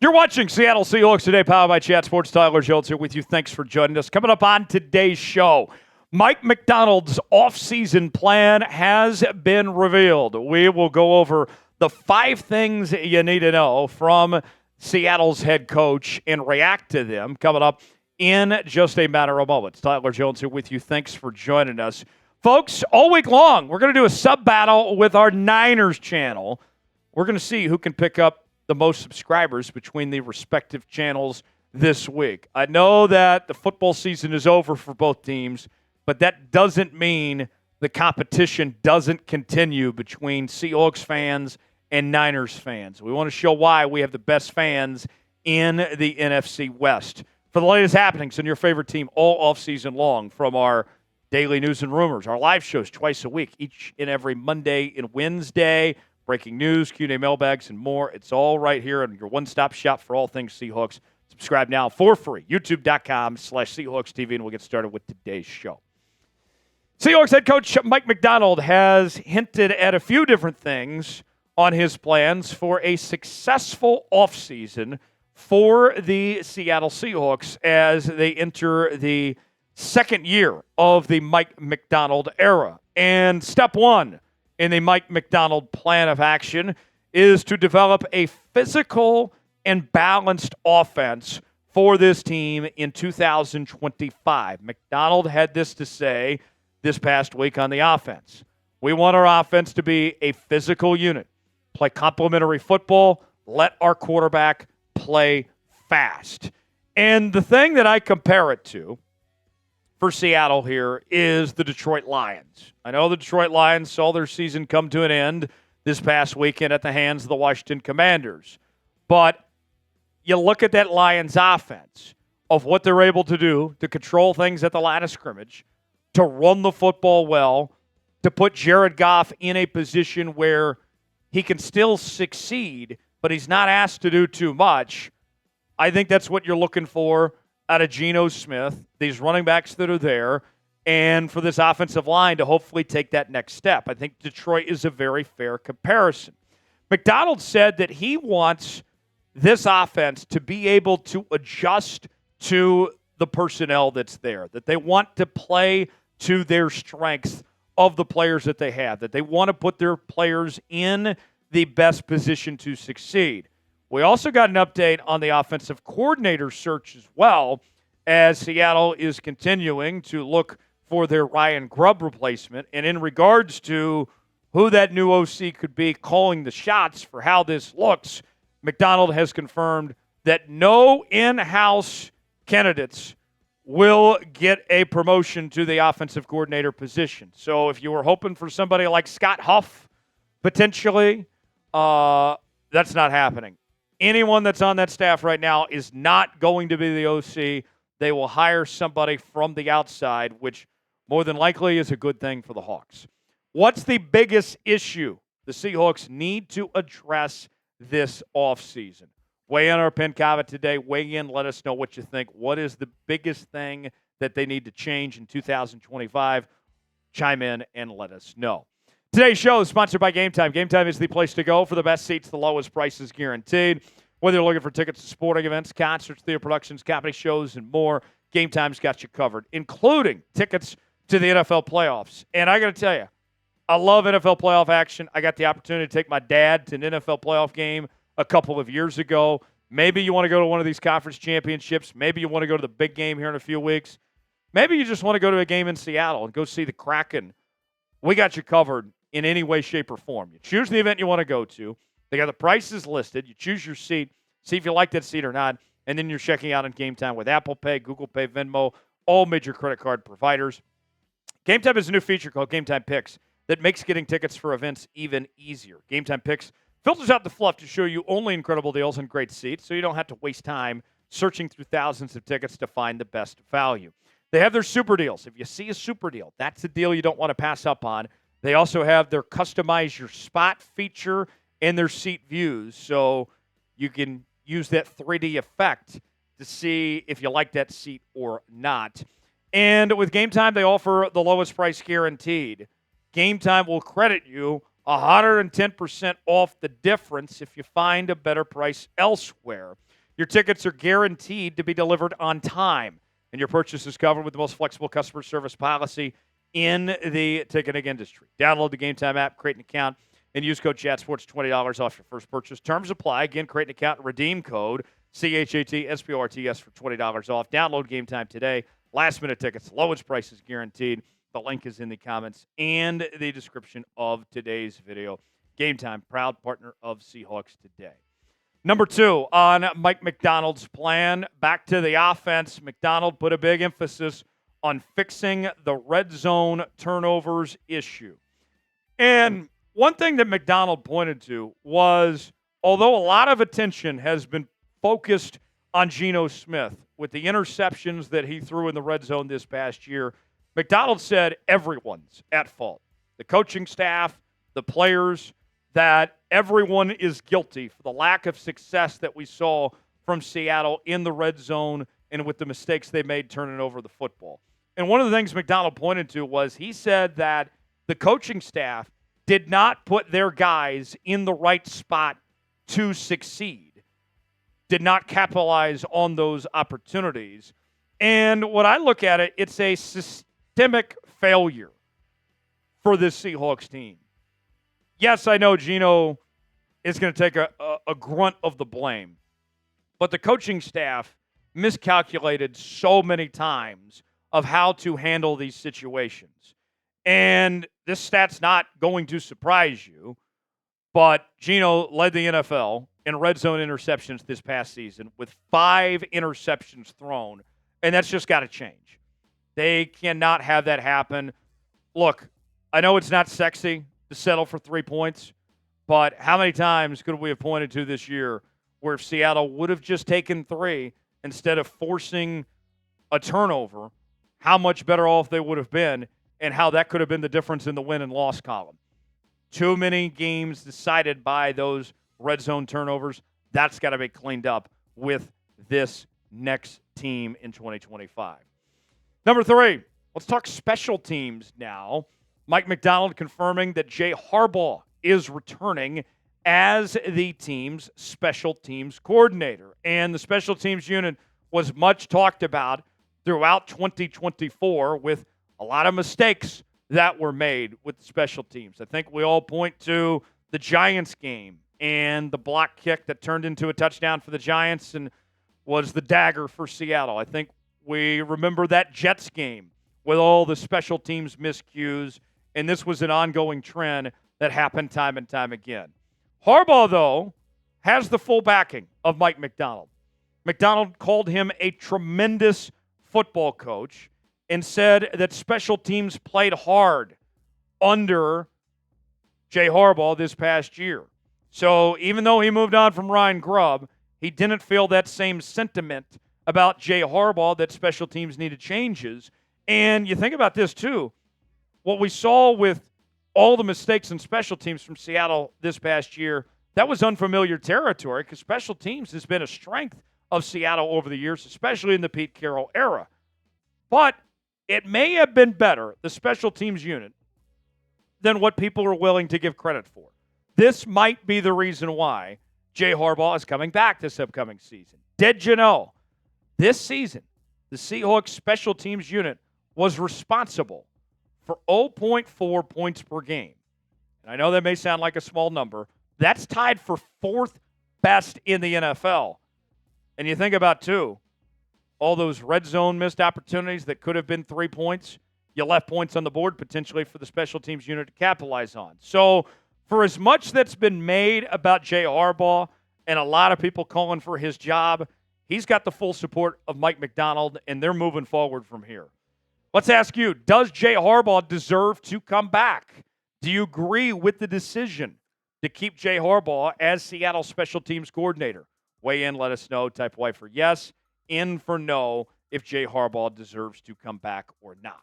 You're watching Seattle Seahawks Today, powered by Chat Sports. Tyler Jones here with you. Thanks for joining us. Coming up on today's show, Mike Macdonald's offseason plan has been revealed. We will go over the 5 things you need to know from Seattle's head coach and react to them coming up in just a matter of moments. Tyler Jones here with you. Thanks for joining us. Folks, all week long, we're going to do a sub-battle with our Niners channel. We're going to see who can pick up the most subscribers between the respective channels this week. I know that the football season is over for both teams, but that doesn't mean the competition doesn't continue between Seahawks fans and Niners fans. We want to show why we have the best fans in the NFC West. For the latest happenings in your favorite team all offseason long, from our daily news and rumors, our live shows twice a week, each and every Monday and Wednesday, breaking news, Q&A mailbags, and more. It's all right here on your one-stop shop for all things Seahawks. Subscribe now for free, youtube.com/Seahawks TV, and we'll get started with today's show. Seahawks head coach Mike Macdonald has hinted at a few different things on his plans for a successful offseason for the Seattle Seahawks as they enter the second year of the Mike Macdonald era. And step one in the Mike Macdonald plan of action is to develop a physical and balanced offense for this team in 2025. Macdonald had this to say this past week on the offense. We want our offense to be a physical unit, play complementary football, let our quarterback play fast. And the thing that I compare it to for Seattle here is the Detroit Lions. I know the Detroit Lions saw their season come to an end this past weekend at the hands of the Washington Commanders. But you look at that Lions offense of what they're able to do to control things at the line of scrimmage, to run the football well, to put Jared Goff in a position where he can still succeed, but he's not asked to do too much. I think that's what you're looking for out of Geno Smith, these running backs that are there, and for this offensive line to hopefully take that next step. I think Detroit is a very fair comparison. Macdonald said that he wants this offense to be able to adjust to the personnel that's there, that they want to play to their strengths of the players that they have, that they want to put their players in the best position to succeed. We also got an update on the offensive coordinator search as well, as Seattle is continuing to look for their Ryan Grubb replacement. And in regards to who that new OC could be calling the shots for how this looks, Macdonald has confirmed that no in-house candidates will get a promotion to the offensive coordinator position. So if you were hoping for somebody like Scott Huff, potentially, that's not happening. Anyone that's on that staff right now is not going to be the OC. They will hire somebody from the outside, which more than likely is a good thing for the Hawks. What's the biggest issue the Seahawks need to address this offseason? Weigh in our pinned comment today. Weigh in. Let us know what you think. What is the biggest thing that they need to change in 2025? Chime in and let us know. Today's show is sponsored by Game Time. Game Time is the place to go for the best seats, the lowest prices guaranteed. Whether you're looking for tickets to sporting events, concerts, theater productions, comedy shows, and more, Game Time's got you covered, including tickets to the NFL playoffs. And I got to tell you, I love NFL playoff action. I got the opportunity to take my dad to an NFL playoff game a couple of years ago. Maybe you want to go to one of these conference championships. Maybe you want to go to the big game here in a few weeks. Maybe you just want to go to a game in Seattle and go see the Kraken. We got you covered in any way, shape, or form. You choose the event you want to go to. They got the prices listed. You choose your seat, see if you like that seat or not, and then you're checking out on Game Time with Apple Pay, Google Pay, Venmo, all major credit card providers. Game Time is a new feature called Game Time Picks that makes getting tickets for events even easier. Game Time Picks filters out the fluff to show you only incredible deals and great seats, so you don't have to waste time searching through thousands of tickets to find the best value. They have their super deals. If you see a super deal, that's a deal you don't want to pass up on. They also have their customize your spot feature and their seat views, so you can use that 3D effect to see if you like that seat or not. And with Game Time, they offer the lowest price guaranteed. Game Time will credit you 110% off the difference if you find a better price elsewhere. Your tickets are guaranteed to be delivered on time, and your purchase is covered with the most flexible customer service policy in the ticketing industry. Download the Game Time app, create an account, and use code ChatSports, $20 off your first purchase. Terms apply. Again, create an account and redeem code CHATSPORTS for $20 off. Download Game Time today. Last-minute tickets, lowest prices guaranteed. The link is in the comments and the description of today's video. Game Time, proud partner of Seahawks Today. Number 2 on Mike Macdonald's plan, back to the offense. Macdonald put a big emphasis on fixing the red zone turnovers issue. And one thing that Macdonald pointed to was, although a lot of attention has been focused on Geno Smith with the interceptions that he threw in the red zone this past year, Macdonald said everyone's at fault. The coaching staff, the players, that everyone is guilty for the lack of success that we saw from Seattle in the red zone and with the mistakes they made turning over the football. And one of the things Macdonald pointed to was he said that the coaching staff did not put their guys in the right spot to succeed, did not capitalize on those opportunities. And when I look at it, it's a systemic failure for this Seahawks team. Yes, I know Geno is going to take a grunt of the blame, but the coaching staff miscalculated so many times of how to handle these situations. And this stat's not going to surprise you, but Geno led the NFL in red zone interceptions this past season with 5 interceptions thrown, and that's just got to change. They cannot have that happen. Look, I know it's not sexy to settle for 3 points, but how many times could we have pointed to this year where if Seattle would have just taken 3 instead of forcing a turnover, how much better off they would have been and how that could have been the difference in the win and loss column. Too many games decided by those red zone turnovers. That's got to be cleaned up with this next team in 2025. Number 3, let's talk special teams now. Mike Macdonald confirming that Jay Harbaugh is returning as the team's special teams coordinator. And the special teams unit was much talked about throughout 2024 with a lot of mistakes that were made with the special teams. I think we all point to the Giants game and the block kick that turned into a touchdown for the Giants and was the dagger for Seattle. I think we remember that Jets game with all the special teams miscues. And this was an ongoing trend that happened time and time again. Harbaugh, though, has the full backing of Mike Macdonald. Macdonald called him a tremendous football coach and said that special teams played hard under Jay Harbaugh this past year. So even though he moved on from Ryan Grubb, he didn't feel that same sentiment about Jay Harbaugh that special teams needed changes. And you think about this, too. What we saw with all the mistakes in special teams from Seattle this past year, that was unfamiliar territory because special teams has been a strength of Seattle over the years, especially in the Pete Carroll era. But it may have been better, the special teams unit, than what people are willing to give credit for. This might be the reason why Jay Harbaugh is coming back this upcoming season. Did you know this season the Seahawks special teams unit was responsible for 0.4 points per game? And I know that may sound like a small number. That's tied for 4th best in the NFL. And you think about, too, all those red zone missed opportunities that could have been 3 points. You left points on the board potentially for the special teams unit to capitalize on. So for as much that's been made about Jay Harbaugh and a lot of people calling for his job, he's got the full support of Mike Macdonald, and they're moving forward from here. Let's ask you, does Jay Harbaugh deserve to come back? Do you agree with the decision to keep Jay Harbaugh as Seattle special teams coordinator? Weigh in, let us know. Type Y for yes, in for no, if Jay Harbaugh deserves to come back or not.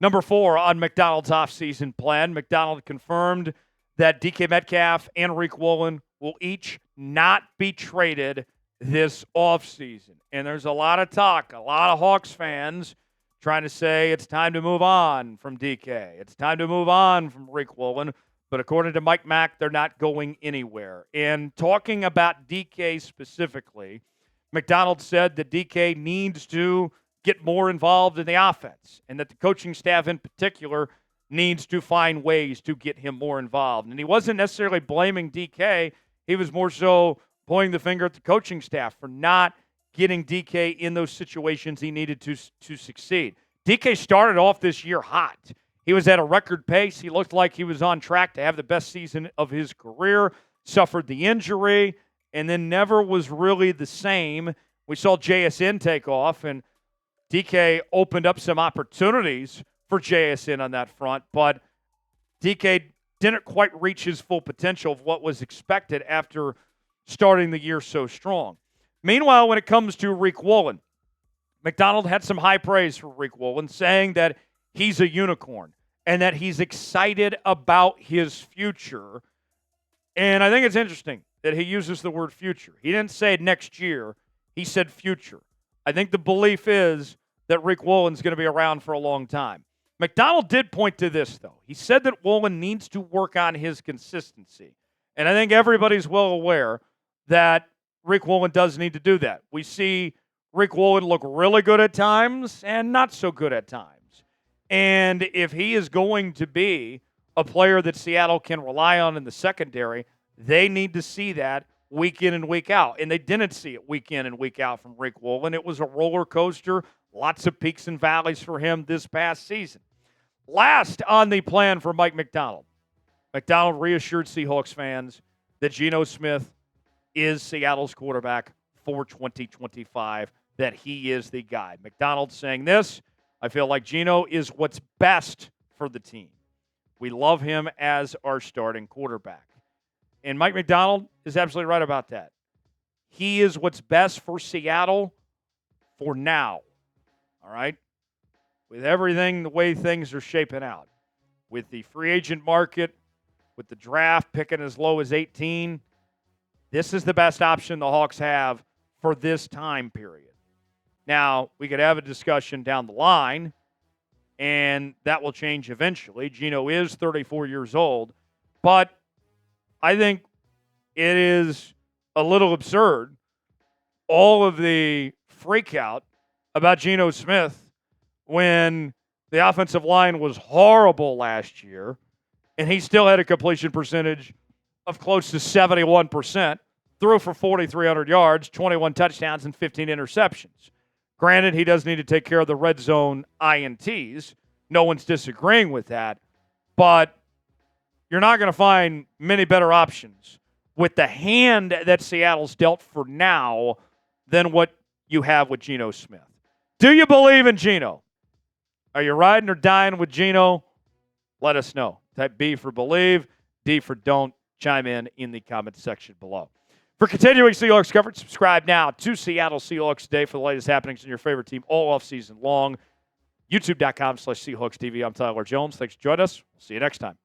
Number 4 on Macdonald's offseason plan, Macdonald confirmed that DK Metcalf and Woolen will each not be traded this offseason. And there's a lot of talk, a lot of Hawks fans trying to say it's time to move on from DK. It's time to move on from Woolen. But according to Mike Mack, they're not going anywhere. And talking about DK specifically, Macdonald said that DK needs to get more involved in the offense and that the coaching staff in particular needs to find ways to get him more involved. And he wasn't necessarily blaming DK. He was more so pointing the finger at the coaching staff for not getting DK in those situations he needed to succeed. DK started off this year hot. He was at a record pace. He looked like he was on track to have the best season of his career, suffered the injury, and then never was really the same. We saw JSN take off, and DK opened up some opportunities for JSN on that front, but DK didn't quite reach his full potential of what was expected after starting the year so strong. Meanwhile, when it comes to Rick Woolen, Macdonald had some high praise for Rick Woolen, saying that he's a unicorn and that he's excited about his future. And I think it's interesting that he uses the word future. He didn't say next year. He said future. I think the belief is that Rick Woolen's going to be around for a long time. Macdonald did point to this, though. He said that Woolen needs to work on his consistency. And I think everybody's well aware that Rick Woolen does need to do that. We see Rick Woolen look really good at times and not so good at times. And if he is going to be a player that Seattle can rely on in the secondary, they need to see that week in and week out. And they didn't see it week in and week out from Rick Woolen. It was a roller coaster, lots of peaks and valleys for him this past season. Last on the plan for Mike Macdonald. Macdonald reassured Seahawks fans that Geno Smith is Seattle's quarterback for 2025, that he is the guy. Macdonald saying this, I feel like Geno is what's best for the team. We love him as our starting quarterback. And Mike Macdonald is absolutely right about that. He is what's best for Seattle for now. All right? With everything, the way things are shaping out. With the free agent market, with the draft picking as low as 18, this is the best option the Hawks have for this time period. Now, we could have a discussion down the line, and that will change eventually. Geno is 34 years old, but I think it is a little absurd, all of the freak out about Geno Smith when the offensive line was horrible last year, and he still had a completion percentage of close to 71%, threw for 4,300 yards, 21 touchdowns, and 15 interceptions. Granted, he does need to take care of the red zone INTs. No one's disagreeing with that. But you're not going to find many better options with the hand that Seattle's dealt for now than what you have with Geno Smith. Do you believe in Geno? Are you riding or dying with Geno? Let us know. Type B for believe, D for don't. Chime in the comment section below. For continuing Seahawks coverage, subscribe now to Seattle Seahawks Today for the latest happenings in your favorite team all off-season long. YouTube.com/SeahawksTV. I'm Tyler Jones. Thanks for joining us. We'll see you next time.